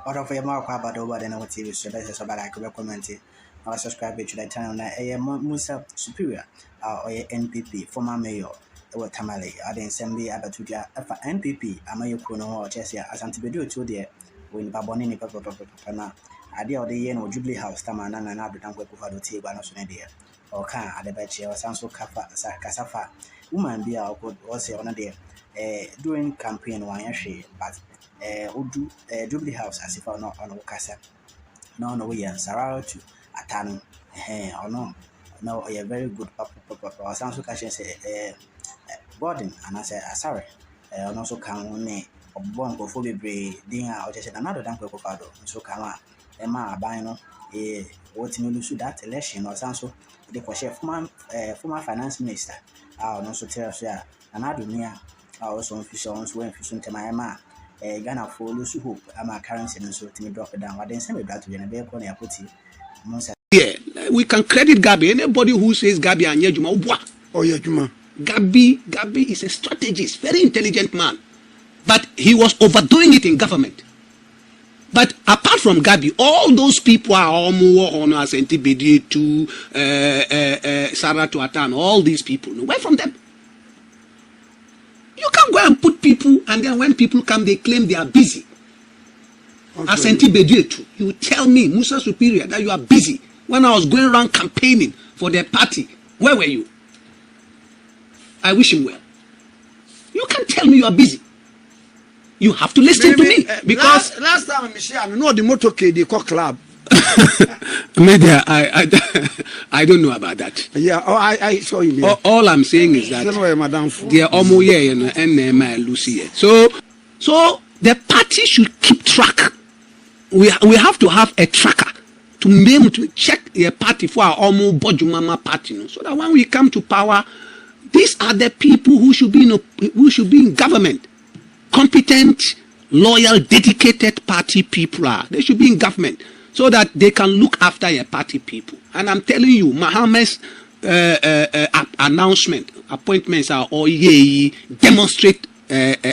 Out of your mark about over the TV, so that's about I could recommend it. I'll subscribe to the channel. Musa Superior or NPP, former mayor. Or Tamale, I didn't send me about to NPP. I'm a Yokuno or Chessia as Antibedu to the when Babonini Papa. Idea of the year no Jubilee House, Tamana and Abraham Wekufado Tea, one of Sonadia. Or can at the Betche or Sanso Casafa. Woman be our good also on a day during campaign one year, but Udu Jubilee House as if I'm not on Okasa. No, we are Sarah to Atano, or no, a very good papa or Sanso Cashin say boarding, and I say, sorry, and also come on me. Bongo for be dinner or just another danko fado, so come on. Emma Bino, what you lose that election or something. The question former finance minister, no so tell us, and I do near our own officials when fishing to my Emma, Ghana for lose hope, I'm a currency and so to me drop it down. But then send me back to the vehicle and I put it. Yeah, we can credit Gabi. Anybody who says Gabi and Yejuma, what? Oh, Yejuma. Gabi is a strategist, very intelligent man. But he was overdoing it in government. But apart from Gabi, all those people are Omo, Honor, Sentibedi to Sarah to Atan, all these people. Where from them? You can't go and put people, and then when people come, they claim they are busy. As Sentibedi too. You tell me, Musa Superior, that you are busy. When I was going around campaigning for their party, where were you? I wish him well. You can't tell me you are busy. You have to listen to me because last time I know the motorcade they call club. Maybe I don't know about that. Yeah, I saw him. Yeah. All I'm saying is that they are almost here and Lucy. So the party should keep track. We have to have a tracker to be able to check the party for our almost Bojumama party, so that when we come to power, these are the people who should be in government. Competent, loyal, dedicated party people are. They should be in government so that they can look after your party people. And I'm telling you, Mahama's announcement, appointments are all demonstrate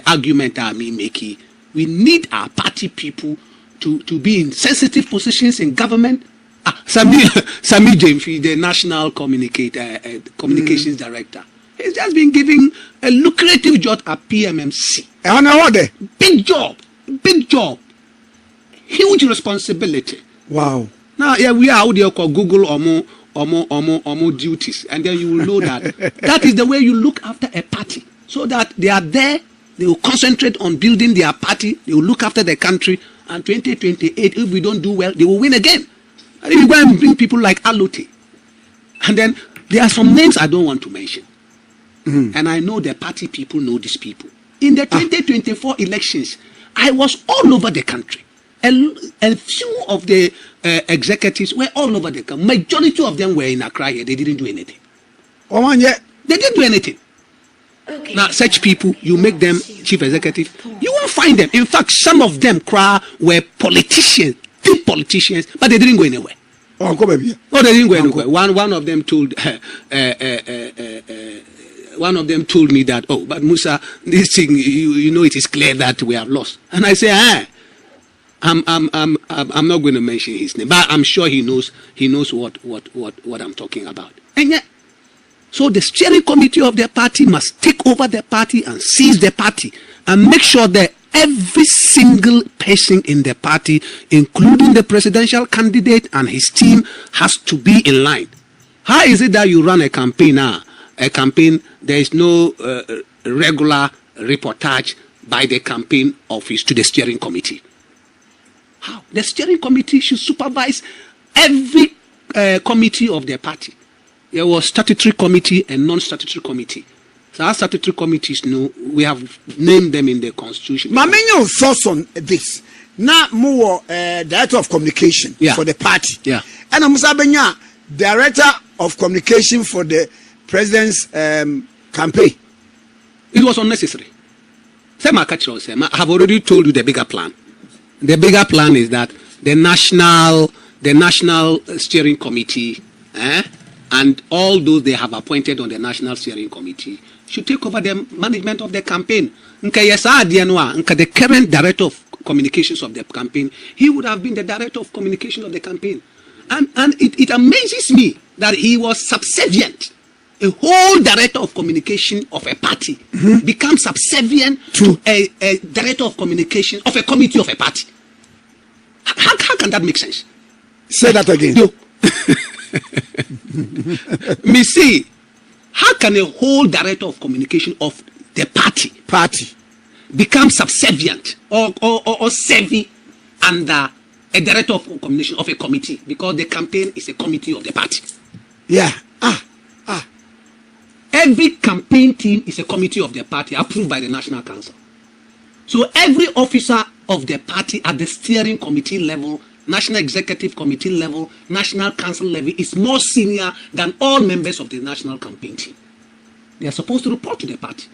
argument are me making. We need our party people to be in sensitive positions in government. Sammy Gyamfi, the national communications director, he's just been giving a lucrative job at PMMC. Big job, huge responsibility. Wow. Now we are out there called Google Omo duties, and then you will know that is the way you look after a party, so that they are there. They will concentrate on building their party. They will look after the country. And 2028, if we don't do well, they will win again. And if you go and bring people like Alote, and then there are some names I don't want to mention. And I know the party people know these people. In the 2024 elections, I was all over the country. A few of the executives were all over the country. Majority of them were in Accra here. They didn't do anything. They didn't do anything. Okay. Now, such people, you make them chief executive, you won't find them. In fact, some of them were politicians, big politicians, but they didn't go anywhere. Oh, they didn't go anywhere. One of them told me that, oh, but Musa, this thing, you know, it is clear that we have lost. And I say, I'm not going to mention his name, but I'm sure he knows what I'm talking about. And yet, so the steering committee of the party must take over the party and seize the party and make sure that every single person in the party, including the presidential candidate and his team, has to be in line. How is it that you run a campaign now? A campaign, there is no regular reportage by the campaign office to the steering committee. How? The steering committee should supervise every committee of the party. There was statutory committee and non-statutory committee. So our statutory committees, we have named them in the constitution. My main thoughts on this. Now, more director of communication for the party. Yeah. And I'm Musabenya, director of communication for the president's campaign. It was unnecessary. I have already told you the bigger plan. The bigger plan is that the national steering committee, and all those they have appointed on the national steering committee should take over the management of the campaign. The current director communications of the campaign, he would have been the director of communication of the campaign. And it amazes me that he was subservient. A whole director of communication of a party becomes subservient to a director of communication of a committee of a party. How can that make sense? Say that again. No. Me see, how can a whole director of communication of the party become subservient or servy under a director of communication of a committee, because the campaign is a committee of the party? Yeah. Every campaign team is a committee of the party approved by the National Council. So every officer of the party at the steering committee level, National Executive Committee level, National Council level is more senior than all members of the national campaign team. They are supposed to report to the party.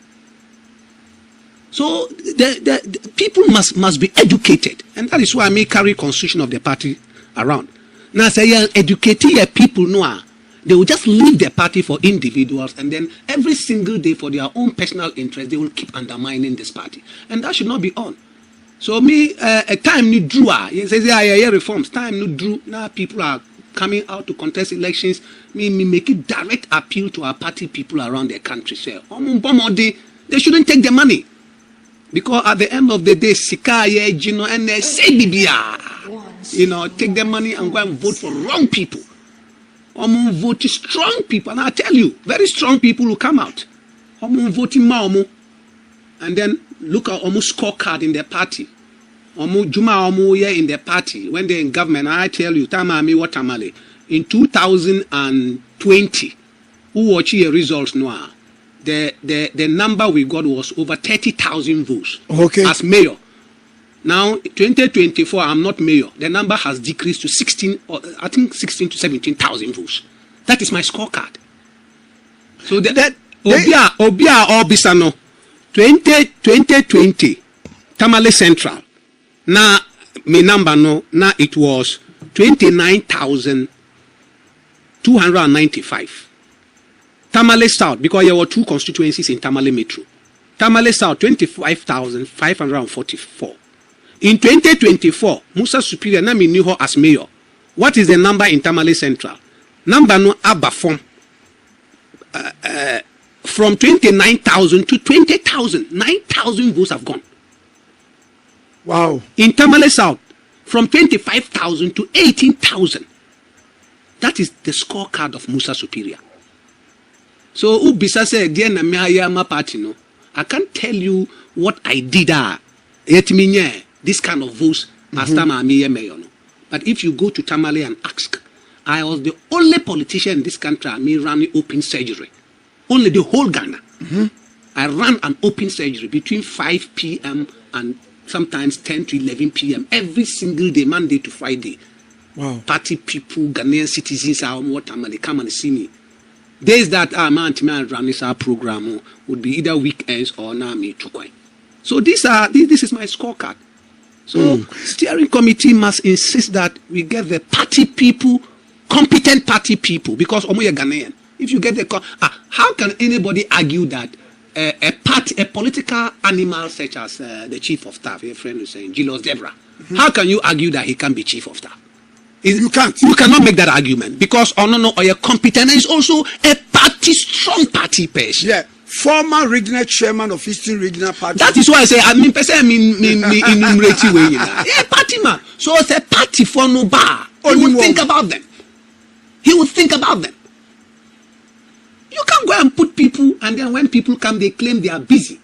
So the people must be educated, and that is why I may carry constitution of the party around. Now say educating people know. They will just leave the party for individuals, and then every single day for their own personal interest, they will keep undermining this party. And that should not be on. So me, a time new drew, reforms, time new drew, now people are coming out to contest elections. Me make it direct appeal to our party people around the country. Say, they shouldn't take the money. Because at the end of the day, and they say, take the money and go and vote for wrong people. Vote strong people, and I tell you, very strong people will come out. Voting Mahama, and then look at scorecard in the party. Juma in the party when they're in government. I tell you, Tamami Watamale in 2020, who watch your results now? The number we got was over 30,000 votes. Okay. As mayor. Now, 2024, I'm not mayor. The number has decreased to 16 to 17,000 votes. That is my scorecard. So Obia Obisano, 2020, Tamale Central. Now, my number now it was 29,295. Tamale South, because there were two constituencies in Tamale Metro. Tamale South, 25,544. In 2024, Musa Superior na me knew her as mayor. What is the number in Tamale Central? Number no abba from 29,000 to 20,000. 9,000 votes have gone. Wow. In Tamale South, from 25,000 to 18,000. That is the scorecard of Musa Superior. So Ubisa said, "Dear Namaya party no, I can't tell you what I did. This kind of votes, Master Mahama mayor. But if you go to Tamale and ask, I was the only politician in this country I ran open surgery. Only the whole Ghana. I ran an open surgery between 5 p.m. and sometimes 10 to 11 p.m. every single day, Monday to Friday. Wow. Party people, Ghanaian citizens are on what they come and see me. Days that man run this program would be either weekends or now me to coin. So this is my scorecard. So steering committee must insist that we get the party people, competent party people, because we are Ghanaian. If you get the how can anybody argue that a political animal such as the chief of staff, your friend is saying, Julius Debra, how can you argue that he can be chief of staff? You can't. You cannot make that argument because or your competent is also a strong party person. Yeah. Former regional chairman of Eastern Regional Party. That is why I say yeah, party man. So it's a party for no bar. He will think about them. He will think about them. You can't go and put people, and then when people come, they claim they are busy.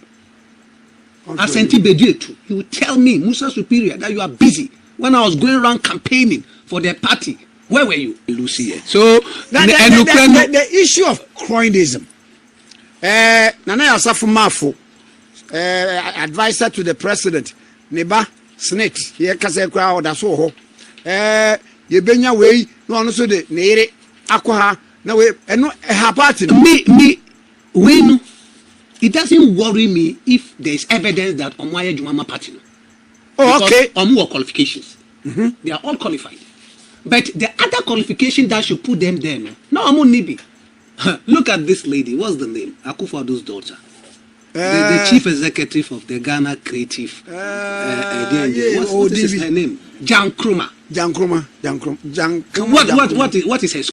Asenti Bedietu, he will tell me, Musa Superior, that you are busy. When I was going around campaigning for the party, where were you, Lucy? So the issue of cronyism. Nana Yasafu Mafo, advisor to the president, Neba Snake, here Kasekra or Dasoho. Yebenya way, no one so the Nere Aqua, no way, and no a party. Me, when it doesn't worry me if there's evidence that Omaya Jumama party. Oh, okay. Or more qualifications. They are all qualified. But the other qualification that should put them there, no, I'm on Nibi. Look at this lady. What's the name? Akufo-Addo's daughter. The chief executive of the Ghana Creative. What is her name? Jan Krumah. Jan Krumah. What is her